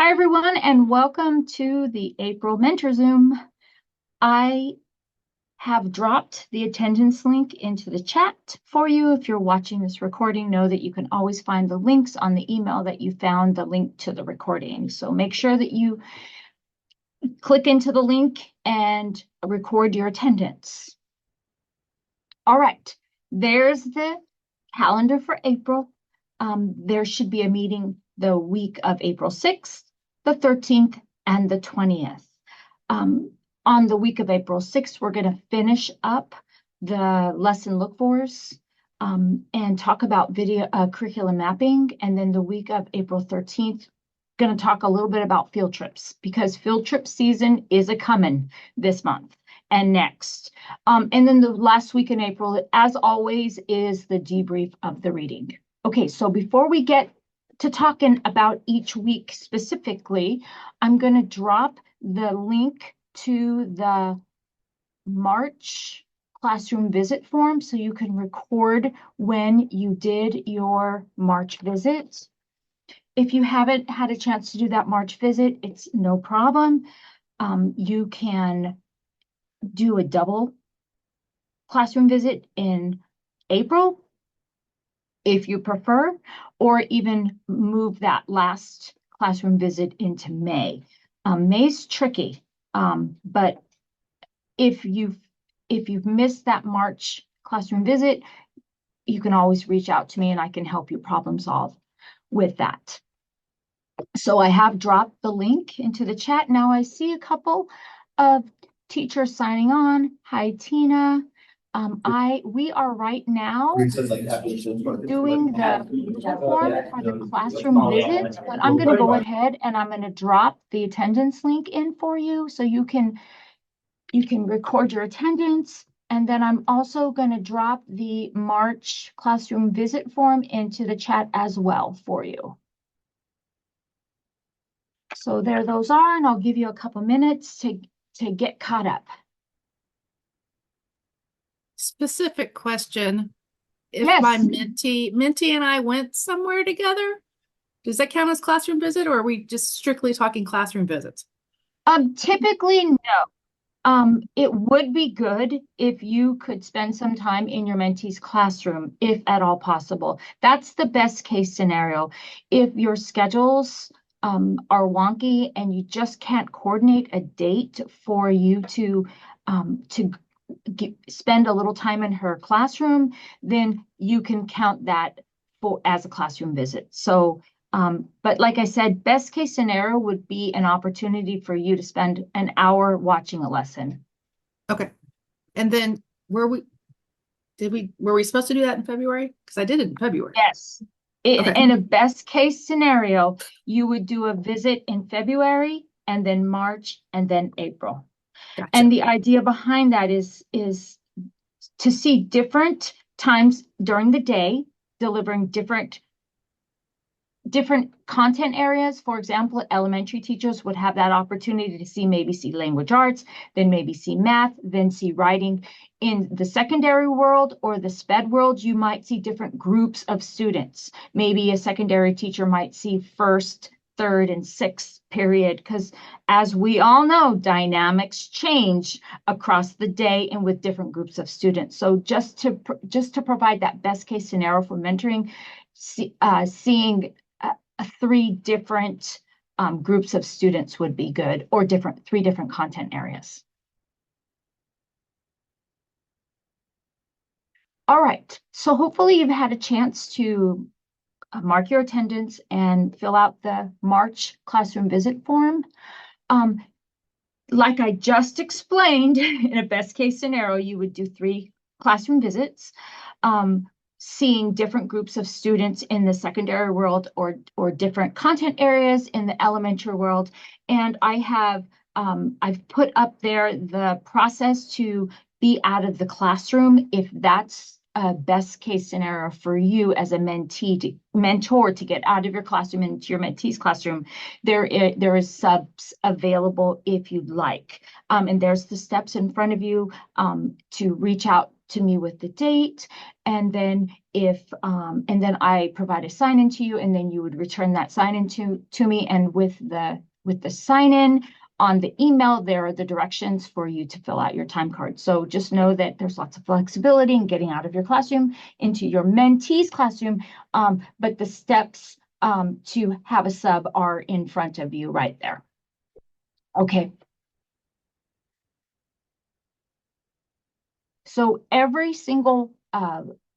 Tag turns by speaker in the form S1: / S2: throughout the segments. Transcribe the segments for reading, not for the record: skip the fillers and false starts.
S1: Hi, everyone, and welcome to the April Mentor Zoom. I have dropped the attendance link into the chat for you. If you're watching this recording, know that you can always find the links on the email that you found the link to the recording. So make sure that you click into the link and record your attendance. All right, there's the calendar for April. There should be a meeting the week of April 6th, the 13th, and the 20th. On the week of April 6th, we're going to finish up the lesson look-fors and talk about video curriculum mapping. And then the week of April 13th, going to talk a little bit about field trips because field trip season is a-coming this month and next. And then the last week in April, as always, is the debrief of the reading. Okay, so before we get to talking about each week specifically, I'm going to drop the link to the March classroom visit form so you can record when you did your March visit. If you haven't had a chance to do that March visit, it's no problem. You can do a double classroom visit in April if you prefer, or even move that last classroom visit into May. May's tricky, but if you've missed that March classroom visit, you can always reach out to me and I can help you problem solve with that. So I have dropped the link into the chat. Now I see a couple of teachers signing on. Hi, Tina. We are right now doing the user form for the classroom visit, but I'm going to go ahead and I'm going to drop the attendance link in for you so you can record your attendance. And then I'm also going to drop the March classroom visit form into the chat as well for you. So there those are, and I'll give you a couple minutes to get caught up.
S2: Specific question. If
S1: Yes.
S2: my mentee and I went somewhere together, does that count as classroom visit, or are we just strictly talking classroom visits?
S1: Typically, no. It would be good if you could spend some time in your mentee's classroom, if at all possible. That's the best case scenario. If your schedules are wonky and you just can't coordinate a date for you to spend a little time in her classroom, then you can count that as a classroom visit. So, but like I said, best case scenario would be an opportunity for you to spend an hour watching a lesson.
S2: Okay. And then were we supposed to do that in February? Because I did it in February.
S1: Yes.
S2: Okay.
S1: In a best case scenario, you would do a visit in February and then March and then April.
S2: Gotcha.
S1: And the idea behind that is to see different times during the day, delivering different content areas. For example, elementary teachers would have that opportunity to maybe see language arts, then maybe see math, then see writing. In the secondary world or the SPED world, you might see different groups of students. Maybe a secondary teacher might see first, third, and sixth period, because as we all know, dynamics change across the day and with different groups of students. So just to provide that best case scenario for mentoring, seeing 3 different groups of students would be good, or 3 different content areas. All right, so hopefully you've had a chance to mark your attendance and fill out the March classroom visit form. Like I just explained, in a best case scenario, you would do 3 classroom visits, seeing different groups of students in the secondary world or different content areas in the elementary world. And I've put up there the process to be out of the classroom if that's a best case scenario for you as a mentor to get out of your classroom into your mentee's classroom. There is subs available if you'd like. And there's the steps in front of you to reach out to me with the date, and then and then I provide a sign-in to you, and then you would return that sign-in to me, and with the sign-in on the email, there are the directions for you to fill out your time card. So just know that there's lots of flexibility in getting out of your classroom into your mentee's classroom, but the steps to have a sub are in front of you right there. Okay. So every single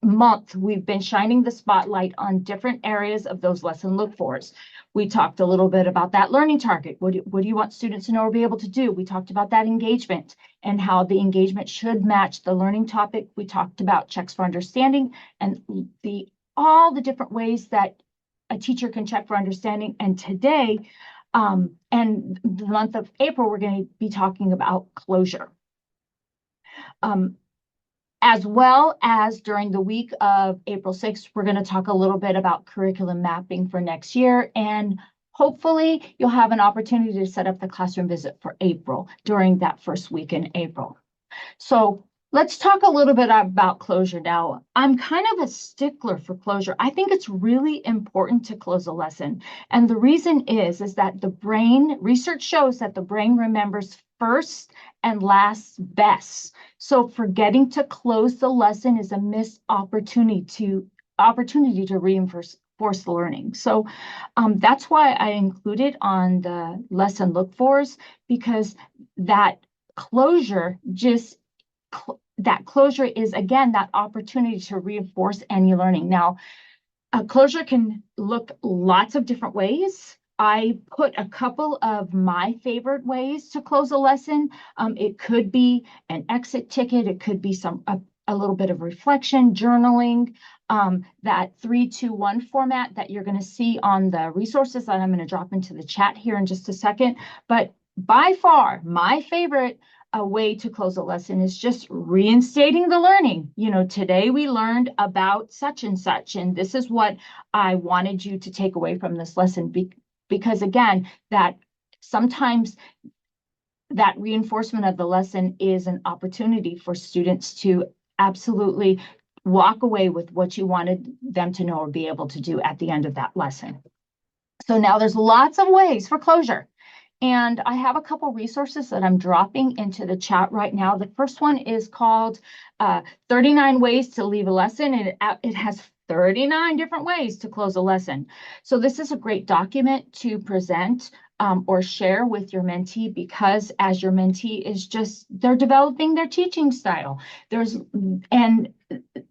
S1: month, we've been shining the spotlight on different areas of those lesson look-fors. We talked a little bit about that learning target. What do you want students to know or be able to do? We talked about that engagement and how the engagement should match the learning topic. We talked about checks for understanding and all the different ways that a teacher can check for understanding. And today, and the month of April, we're going to be talking about closure. As well as during the week of April 6th, we're going to talk a little bit about curriculum mapping for next year. And hopefully you'll have an opportunity to set up the classroom visit for April during that first week in April. So let's talk a little bit about closure now. I'm kind of a stickler for closure. I think it's really important to close a lesson. And the reason is that research shows that the brain remembers first and last best. So forgetting to close the lesson is a missed opportunity to reinforce the learning. So that's why I included on the lesson look-fors, because that closure is, again, that opportunity to reinforce any learning. Now, closure can look lots of different ways. I put a couple of my favorite ways to close a lesson. It could be an exit ticket. It could be a little bit of reflection, journaling, that 3-2-1 format that you're going to see on the resources that I'm going to drop into the chat here in just a second. But by far, my favorite way to close a lesson is just reinstating the learning. You know, today we learned about such and such, and this is what I wanted you to take away from this lesson. Because again, that sometimes that reinforcement of the lesson is an opportunity for students to absolutely walk away with what you wanted them to know or be able to do at the end of that lesson. So now there's lots of ways for closure. And I have a couple resources that I'm dropping into the chat right now. The first one is called 39 Ways to Leave a Lesson, and it has 39 different ways to close a lesson. So this is a great document to present or share with your mentee, because as your mentee is they're developing their teaching style. And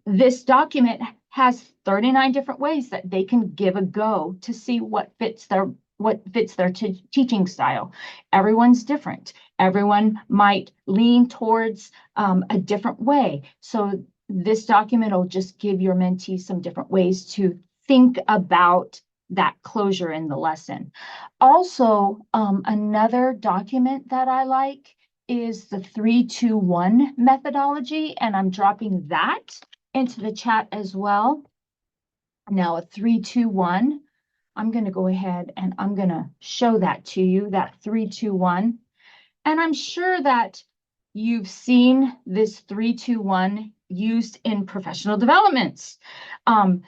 S1: this document has 39 different ways that they can give a go to see what fits their teaching style. Everyone's different. Everyone might lean towards a different way. So this document will just give your mentee some different ways to think about that closure in the lesson. Also, another document that I like is the 3-2-1 methodology, and I'm dropping that into the chat as well. Now, a 3-2-1. I'm going to go ahead and I'm going to show that to you, that 3-2-1. And I'm sure that you've seen this 3-2-1 used in professional developments. And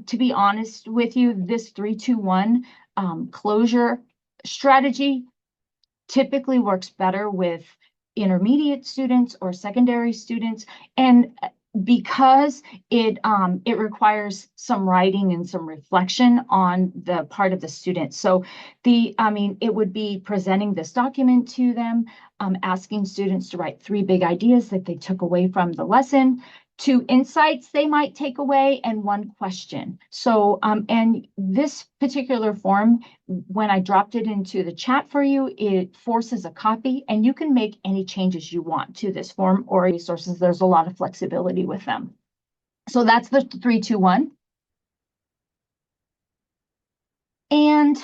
S1: to be honest with you, this 3-2-1 closure strategy typically works better with intermediate students or secondary students. And because it requires some writing and some reflection on the part of the student. So it would be presenting this document to them, asking students to write 3 big ideas that they took away from the lesson, 2 insights they might take away, and 1 question. So, and this particular form, when I dropped it into the chat for you, it forces a copy, and you can make any changes you want to this form or resources. There's a lot of flexibility with them. So that's the 3-2-1. And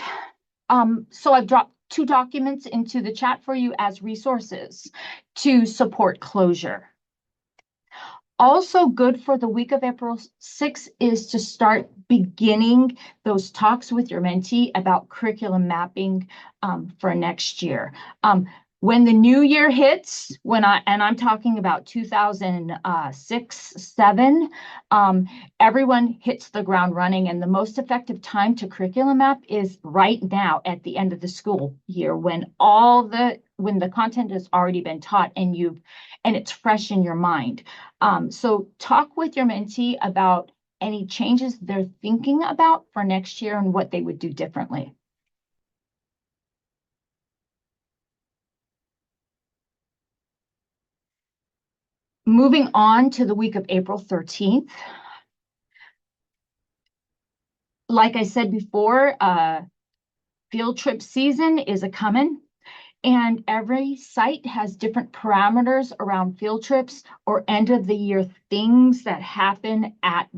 S1: so I've dropped 2 documents into the chat for you as resources to support closure. Also good for the week of April 6th is to start beginning those talks with your mentee about curriculum mapping for next year. When the new year hits, I'm talking about 2006, 7, everyone hits the ground running, and the most effective time to curriculum map is right now at the end of the school year when the content has already been taught and it's fresh in your mind. So talk with your mentee about any changes they're thinking about for next year and what they would do differently. Moving on to the week of April 13th. Like I said before, field trip season is a-coming. And every site has different parameters around field trips or end of the year things that happen at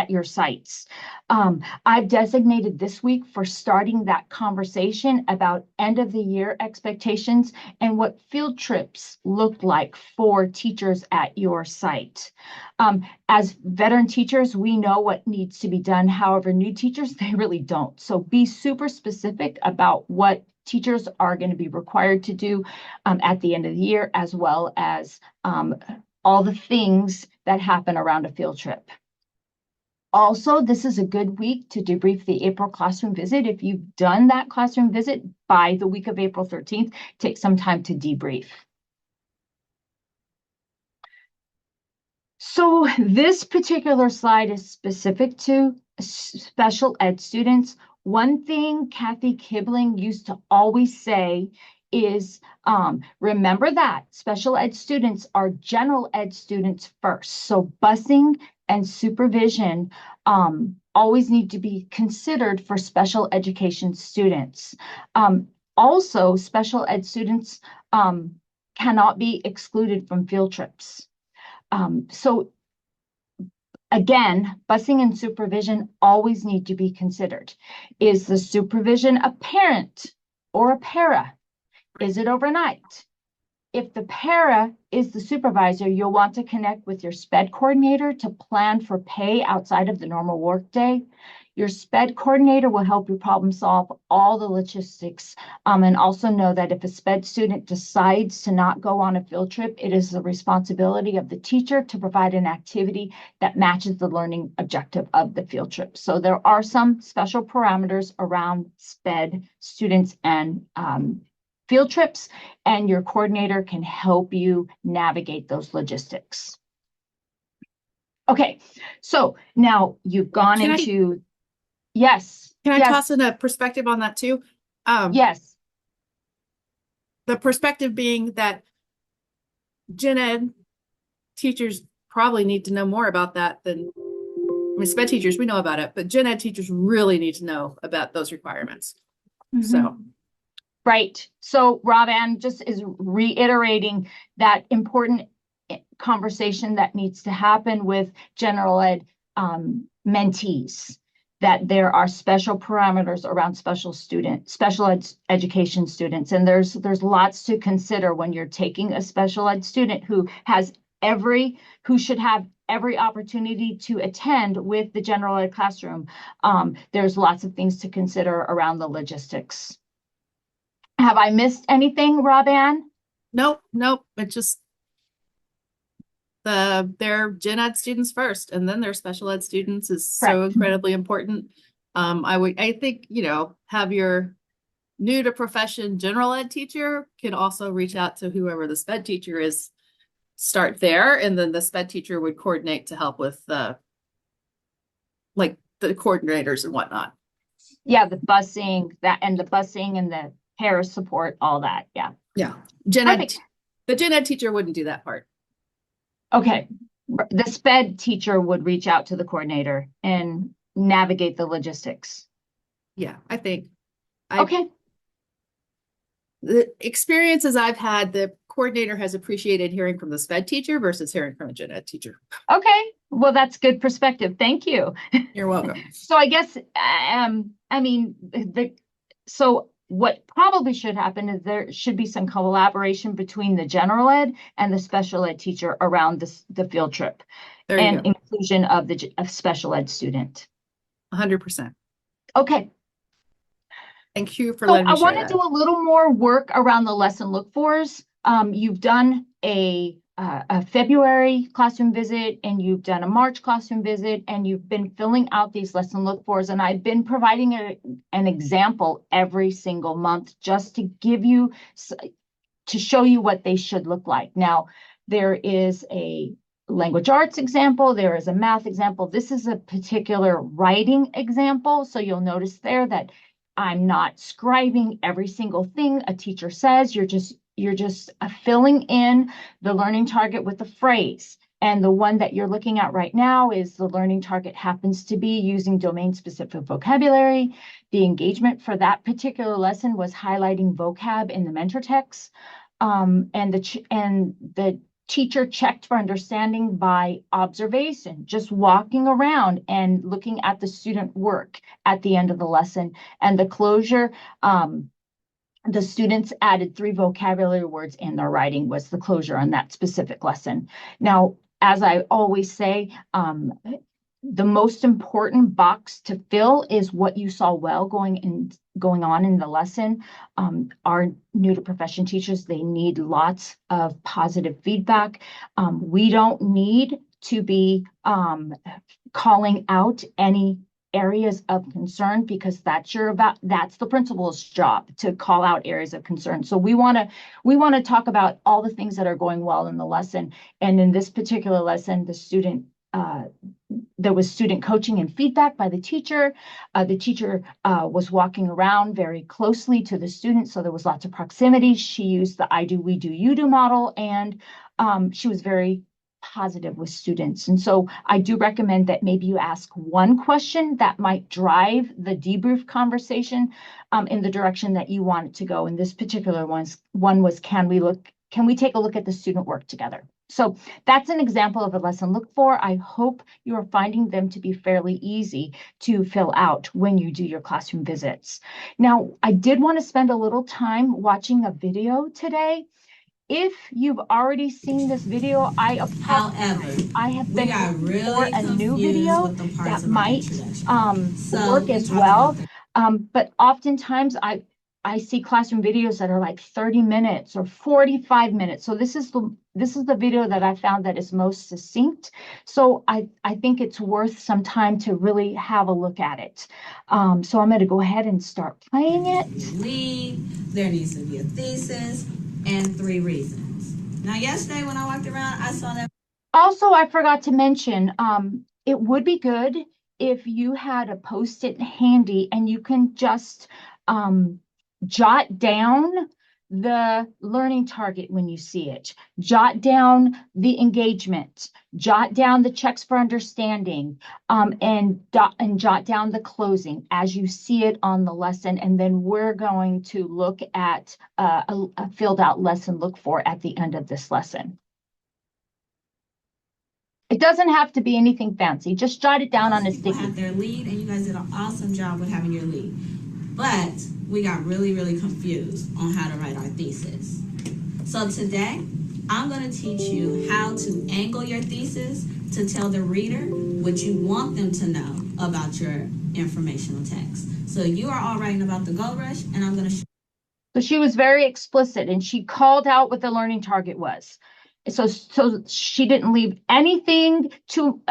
S1: your sites. I've designated this week for starting that conversation about end of the year expectations and what field trips look like for teachers at your site. As veteran teachers, we know what needs to be done. However, new teachers, they really don't. So be super specific about what teachers are going to be required to do at the end of the year, as well as all the things that happen around a field trip. Also, this is a good week to debrief the April classroom visit. If you've done that classroom visit by the week of April 13th, take some time to debrief. So this particular slide is specific to special ed students. One thing Kathy Kibling used to always say is, remember that special ed students are general ed students first. So busing and supervision always need to be considered for special education students. Also, special ed students cannot be excluded from field trips. So again, busing and supervision always need to be considered. Is the supervision a parent or a para? Is it overnight? If the para is the supervisor, you'll want to connect with your SPED coordinator to plan for pay outside of the normal workday. Your SPED coordinator will help you problem solve all the logistics, and also know that if a SPED student decides to not go on a field trip, it is the responsibility of the teacher to provide an activity that matches the learning objective of the field trip. So there are some special parameters around SPED students and field trips, and your coordinator can help you navigate those logistics. Okay, so now you've gone into... Yes.
S2: Can I
S1: yes.
S2: toss in a perspective on that too?
S1: Yes.
S2: The perspective being that gen ed teachers probably need to know more about that than, I mean, SPED teachers, we know about it, but gen ed teachers really need to know about those requirements.
S1: Mm-hmm.
S2: So.
S1: Right. So Rob-Ann just is reiterating that important conversation that needs to happen with general ed mentees, that there are special parameters around special education students. And there's lots to consider when you're taking a special ed student who should have every opportunity to attend with the general ed classroom. There's lots of things to consider around the logistics. Have I missed anything, Rob-Ann?
S2: Nope. It's just their gen ed students first, and then their special ed students is
S1: Correct.
S2: so incredibly important. I think, have your new to profession general ed teacher can also reach out to whoever the SPED teacher is, start there, and then the SPED teacher would coordinate to help with the coordinators and whatnot.
S1: Yeah, the busing and the para support, all that. Yeah.
S2: Yeah. The gen ed teacher wouldn't do that part.
S1: Okay. The SPED teacher would reach out to the coordinator and navigate the logistics.
S2: Yeah, I think.
S1: Okay.
S2: The experiences I've had, the coordinator has appreciated hearing from the SPED teacher versus hearing from a gen ed teacher.
S1: Okay. Well, that's good perspective. Thank you.
S2: You're welcome.
S1: So I guess, so what probably should happen is there should be some collaboration between the general ed and the special ed teacher around the field trip and inclusion of the special ed student.
S2: 100%.
S1: Okay.
S2: Thank you for
S1: So
S2: letting
S1: I
S2: me share
S1: want to
S2: that.
S1: do a little more work around the lesson look-fors. You've done a February classroom visit, and you've done a March classroom visit, and you've been filling out these lesson look-fors, and I've been providing an example every single month just to give you, to show you what they should look like. Now, there is a language arts example, there is a math example. This is a particular writing example, so you'll notice there that I'm not scribing every single thing a teacher says. You're just filling in the learning target with a phrase. And the one that you're looking at right now is the learning target happens to be using domain-specific vocabulary. The engagement for that particular lesson was highlighting vocab in the mentor text. And the teacher checked for understanding by observation, just walking around and looking at the student work at the end of the lesson. And the closure, the students added 3 vocabulary words in their writing was the closure on that specific lesson. Now, as I always say, the most important box to fill is what you saw well going on in the lesson. Our new to profession teachers, they need lots of positive feedback. We don't need to be calling out any areas of concern, because that's the principal's job to call out areas of concern. So we want to talk about all the things that are going well in the lesson. And in this particular lesson, there was student coaching and feedback by the teacher. The teacher was walking around very closely to the students, so there was lots of proximity. She used the I do, we do, you do model, and she was very positive with students. And so I do recommend that maybe you ask one question that might drive the debrief conversation in the direction that you want it to go. And this particular one was, can we take a look at the student work together? So that's an example of a lesson look for. I hope you are finding them to be fairly easy to fill out when you do your classroom visits. Now, I did want to spend a little time watching a video today. If you've already seen this video, I apologize. I have been for a new video that might work as well. But oftentimes I see classroom videos that are like 30 minutes or 45 minutes. So this is the video that I found that is most succinct. So I think it's worth some time to really have a look at it. So I'm going to go ahead and start playing it.
S3: There needs to be a thesis and 3 reasons. Now, yesterday when I walked around, I saw that.
S1: Also, I forgot to mention, it would be good if you had a Post-it handy and you can just jot down the learning target when you see it, jot down the engagement, jot down the checks for understanding, and jot down the closing as you see it on the lesson. And then we're going to look at a filled out lesson look for at the end of this lesson. It doesn't have to be anything fancy. Just jot it down on a sticky.
S3: Have their lead, and you guys did an awesome job with having your lead. But we got really, really confused on how to write our thesis. So today, I'm going to teach you how to angle your thesis to tell the reader what you want them to know about your informational text. So you are all writing about the Gold Rush, and I'm going to show.
S1: So she was very explicit, and she called out what the learning target was. So she didn't leave anything to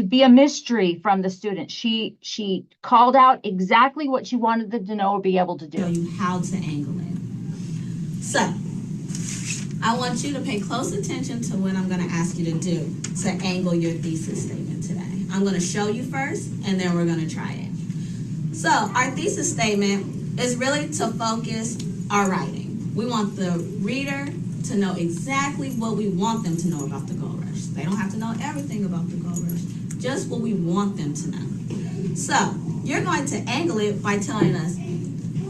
S1: be a mystery from the student. She called out exactly what she wanted them to know or be able to do.
S3: Show you how to angle it. So I want you to pay close attention to what I'm going to ask you to do to angle your thesis statement today. I'm going to show you first, and then we're going to try it. So our thesis statement is really to focus our writing. We want the reader to know exactly what we want them to know about the Gold Rush. They don't have to know everything about the Gold Rush, just what we want them to know. So you're going to angle it by telling us,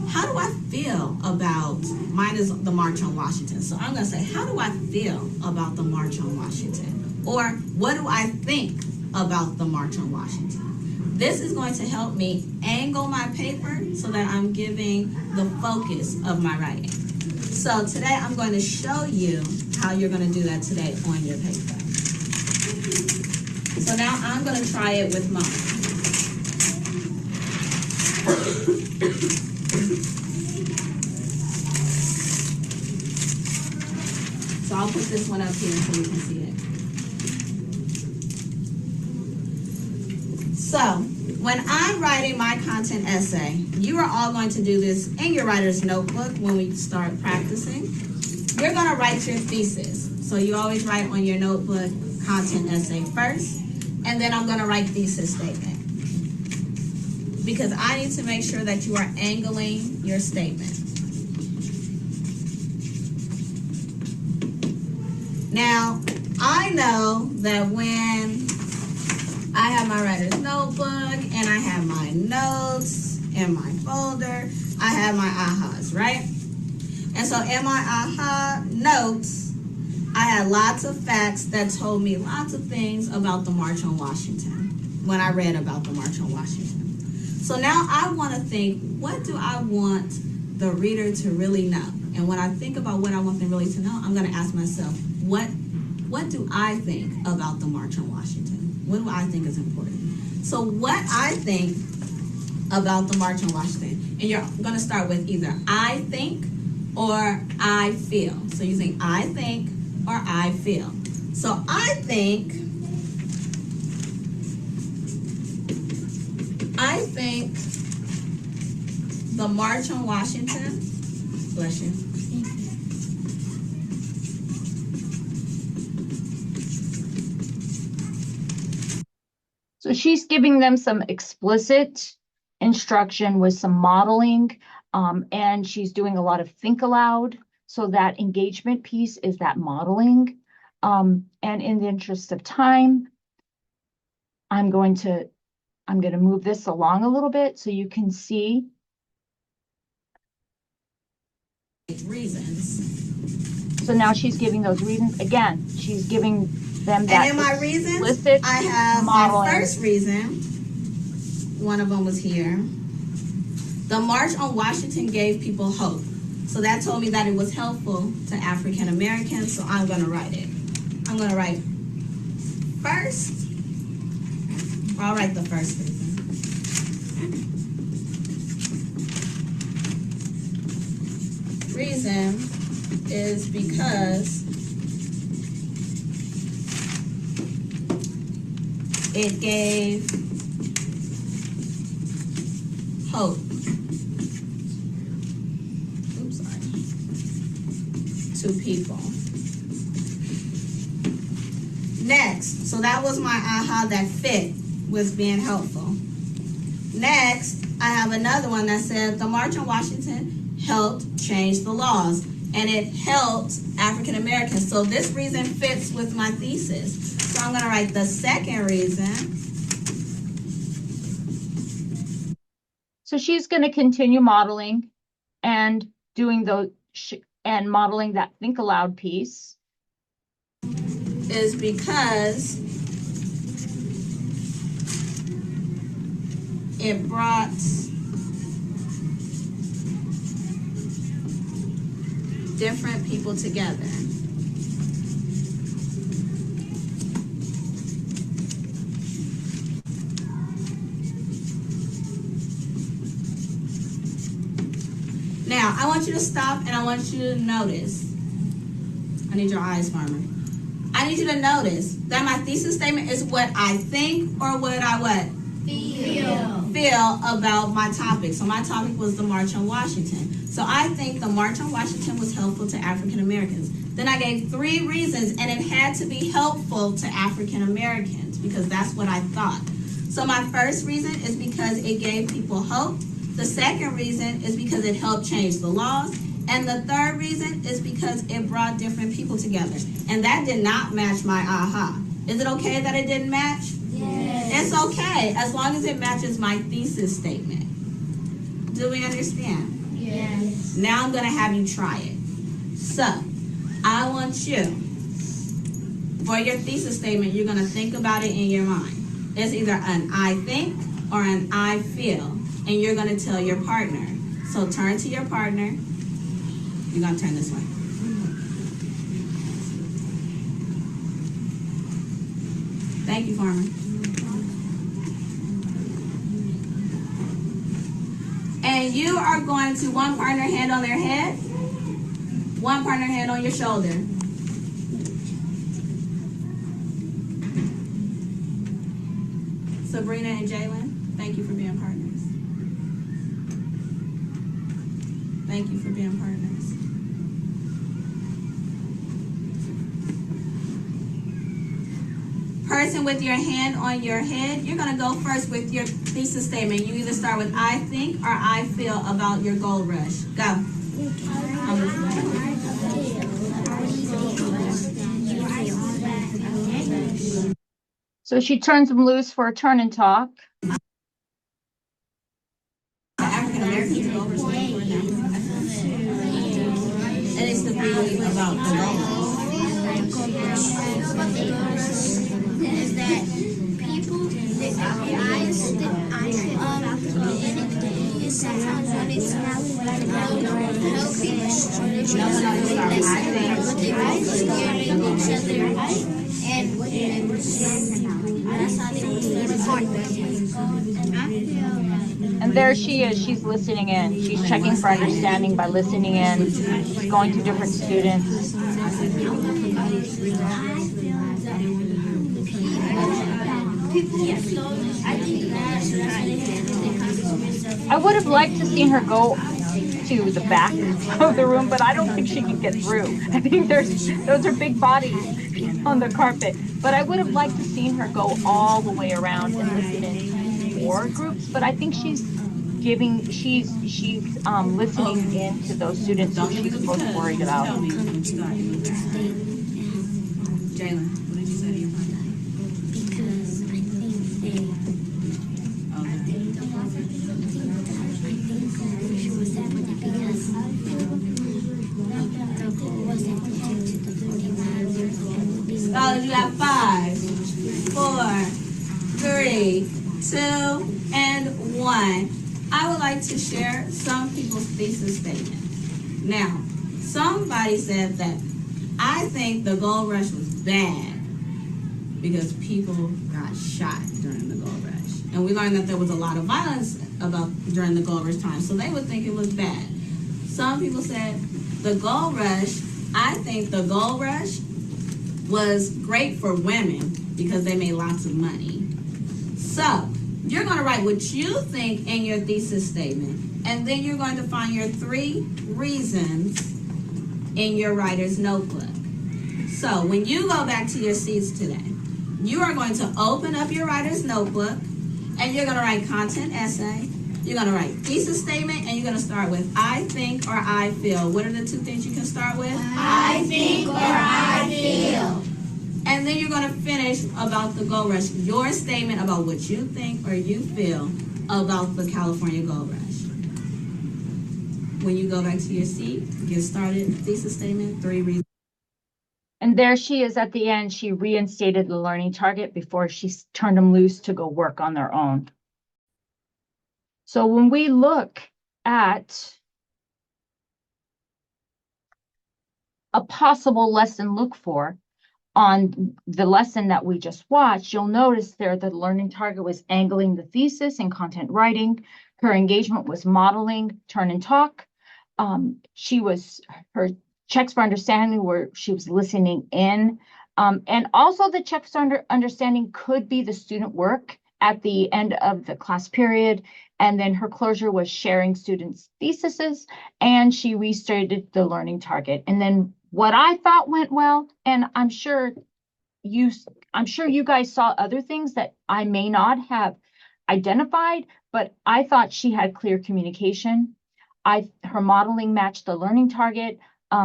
S3: how do I feel about, mine is the March on Washington. So I'm going to say, how do I feel about the March on Washington? Or what do I think about the March on Washington? This is going to help me angle my paper so that I'm giving the focus of my writing. So today I'm going to show you how you're going to do that today on your paper. So now I'm going to try it with mine. So I'll put this one up here so you can see it. So when I'm writing my content essay, you are all going to do this in your writer's notebook when we start practicing. You're going to write your thesis. So you always write on your notebook content essay first, and then I'm going to write thesis statement. Because I need to make sure that you are angling your statement. Now, I know that when I have my writer's notebook and I have my notes in my folder, I have my ahas, right? And so in my aha notes, I had lots of facts that told me lots of things about the March on Washington when I read about the March on Washington. So now I want to think, what do I want the reader to really know? And when I think about what I want them really to know, I'm going to ask myself, what do I think about the March on Washington? What do I think is important? So what I think about the March on Washington, and you're going to start with either I think or I feel. So you think I think or I feel. So I think the March on Washington, bless you.
S1: So she's giving them some explicit instruction with some modeling, and she's doing a lot of think aloud. So that engagement piece is that modeling. And in the interest of time, I'm going to move this along a little bit so you can see.
S3: Reasons.
S1: So now she's giving those reasons. Again, she's giving them that.
S3: And in my reasons, I have
S1: modeling.
S3: My first reason. One of them was here. The March on Washington gave people hope. So that told me that it was helpful to African Americans, so I'm going to write it. I'm going to write first. I'll write the first reason. Reason is because it gave hope. Oops, sorry. To people. Next, so that was my aha that fit with being helpful. Next, I have another one that said the March on Washington helped change the laws, and it helped African Americans. So this reason fits with my thesis. So I'm going to write the second reason.
S1: So she's going to continue modeling and doing those and modeling that think aloud piece.
S3: Is because it brought different people together. Now, I want you to stop and I want you to notice. I need your eyes, Farmer. I need you to notice that my thesis statement is what I think or what I what? Feel about my topic. So my topic was the March on Washington. So I think the March on Washington was helpful to African Americans. Then I gave 3 reasons, and it had to be helpful to African Americans because that's what I thought. So my first reason is because it gave people hope. The second reason is because it helped change the laws. And the third reason is because it brought different people together. And that did not match my aha. Is it okay that it didn't match?
S4: Yes.
S3: It's okay, as long as it matches my thesis statement. Do we understand?
S4: Yes.
S3: Now I'm going to have you try it. So, I want you, for your thesis statement, you're going to think about it in your mind. It's either an I think or an I feel. And you're going to tell your partner. So turn to your partner. You're going to turn this way. Thank you, Farmer. And you are going to one partner hand on their head, one partner hand on your shoulder. Sabrina and Jalen, thank you for being partners. Thank you for being partners. Person with your hand on your head, you're going to go first with your thesis statement. You either start with I think or I feel about your gold rush. Go.
S1: So she turns them loose for a turn and talk.
S3: The African American gold rush. It is to be about the gold rush.
S4: Is that people that I feel about the community is sometimes when it's not no people hearing each other and that's how they
S1: And there she is, she's listening in. She's checking for understanding by listening in. She's going to different students. I would have liked to seen her go to the back of the room, but I don't think she can get through. I think those are big bodies on the carpet. But I would have liked to seen her go all the way around and listen in 4 groups. But I think she's listening in to those students who she's most worried about.
S3: Jalen, what did you say to your partner? Scholars, you have 5, 4, 3, 2, and 1. I would like to share some people's thesis statement. Now, somebody said that I think the gold rush was bad because people got shot during the gold rush. And we learned that there was a lot of violence during the gold rush time, so they would think it was bad. Some people said the gold rush, I think the gold rush was great for women because they made lots of money. So, you're going to write what you think in your thesis statement, and then you're going to find your 3 reasons in your writer's notebook. So, when you go back to your seats today, you are going to open up your writer's notebook, and you're going to write content essay, you're going to write thesis statement, and you're going to start with I think or I feel. What are the 2 things you can start with?
S4: I think or I feel.
S3: And then you're going to finish about the gold rush, your statement about what you think or you feel about the California gold rush. When you go back to your seat, get started, thesis statement, 3 reasons.
S1: And there she is at the end. She reinstated the learning target before she turned them loose to go work on their own. So when we look at a possible lesson look for on the lesson that we just watched, you'll notice there the learning target was angling the thesis and content writing. Her engagement was modeling, turn and talk. Her checks for understanding where she was listening in. And also the checks for understanding could be the student work at the end of the class period. And then her closure was sharing students' theses, and she restated the learning target. And then what I thought went well, and I'm sure you guys saw other things that I may not have identified, but I thought she had clear communication. Her modeling matched the learning target.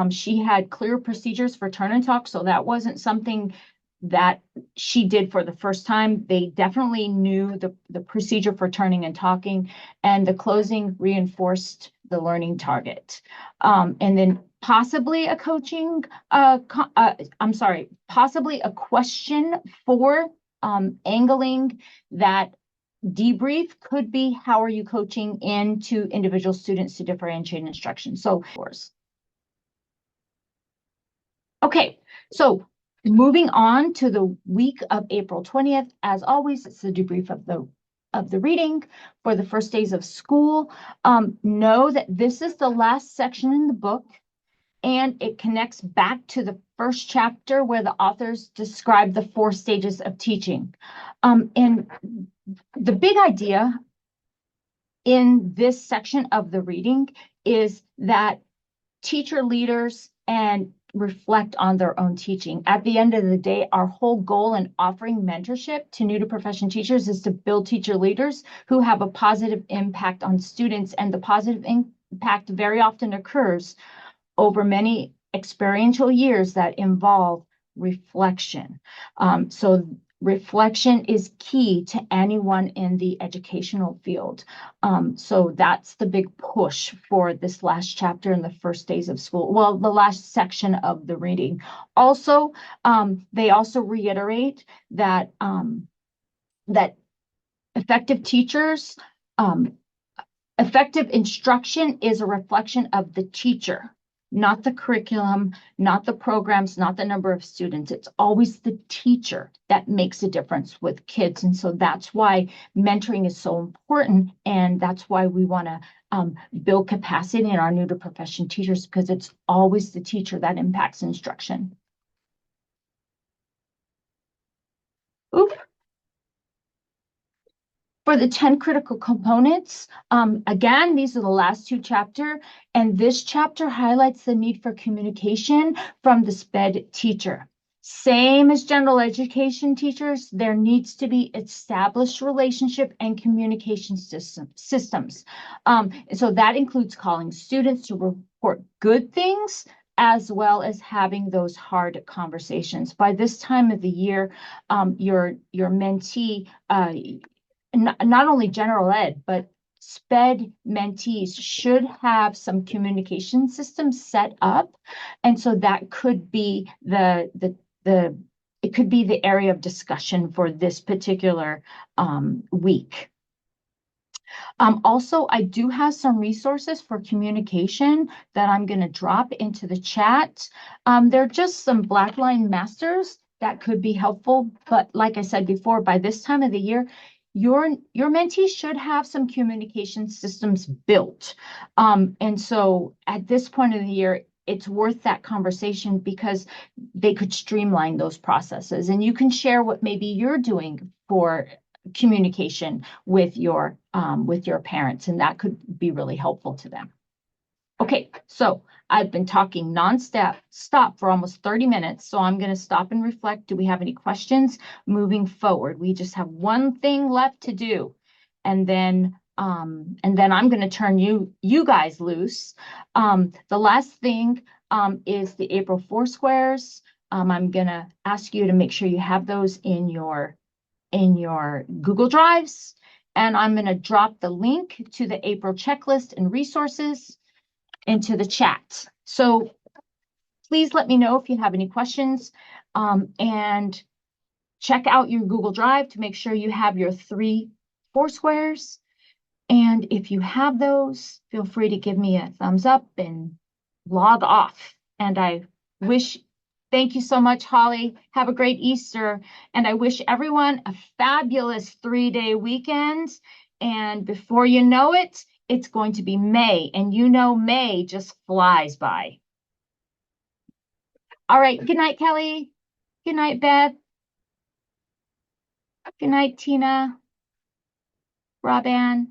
S1: She had clear procedures for turn and talk, so that wasn't something that she did for the first time. They definitely knew the procedure for turning and talking, and the closing reinforced the learning target. And then possibly a possibly a question for angling that debrief could be, how are you coaching into individual students to differentiate instruction? So, of course. Okay, so moving on to the week of April 20th, as always, it's the debrief of the of the reading for the first days of school. Know that this is the last section in the book, and it connects back to the first chapter where the authors describe the 4 stages of teaching. And the big idea in this section of the reading is that teacher leaders and reflect on their own teaching. At the end of the day, our whole goal in offering mentorship to new to profession teachers is to build teacher leaders who have a positive impact on students, and the positive impact very often occurs over many experiential years that involve reflection. So reflection is key to anyone in the educational field. So that's the big push for this last chapter in the first days of school. Well, the last section of the reading. Also, they also reiterate that that effective teachers, effective instruction is a reflection of the teacher, not the curriculum, not the programs, not the number of students. It's always the teacher that makes a difference with kids. And so that's why mentoring is so important. And that's why we want to build capacity in our new to profession teachers, because it's always the teacher that impacts instruction. Oop. For the 10 critical components, again, these are the last 2 chapters, and this chapter highlights the need for communication from the SPED teacher. Same as general education teachers, there needs to be established relationship and communication systems. So that includes calling students to report good things, as well as having those hard conversations. By this time of the year, your mentee, not only general ed, but SPED mentees should have some communication systems set up. And so that could be it could be the area of discussion for this particular week. Also, I do have some resources for communication that I'm going to drop into the chat. They're just some Blackline masters that could be helpful. But like I said before, by this time of the year, your mentee should have some communication systems built. And so at this point of the year, it's worth that conversation because they could streamline those processes. And you can share what maybe you're doing for communication with your parents, and that could be really helpful to them. Okay, so I've been talking stop for almost 30 minutes, so I'm going to stop and reflect. Do we have any questions moving forward? We just have one thing left to do, and then I'm going to turn you guys loose. The last thing is the April Foursquares. I'm going to ask you to make sure you have those in your Google Drives, and I'm going to drop the link to the April checklist and resources into the chat. So please let me know if you have any questions, and check out your Google Drive to make sure you have your 3 Foursquares. And if you have those, feel free to give me a thumbs up and log off. And thank you so much, Holly. Have a great Easter. And I wish everyone a fabulous 3-day weekend. And before you know it, it's going to be May. And you know May just flies by. All right. Good night, Kelly. Good night, Beth. Good night, Tina. Rob Ann.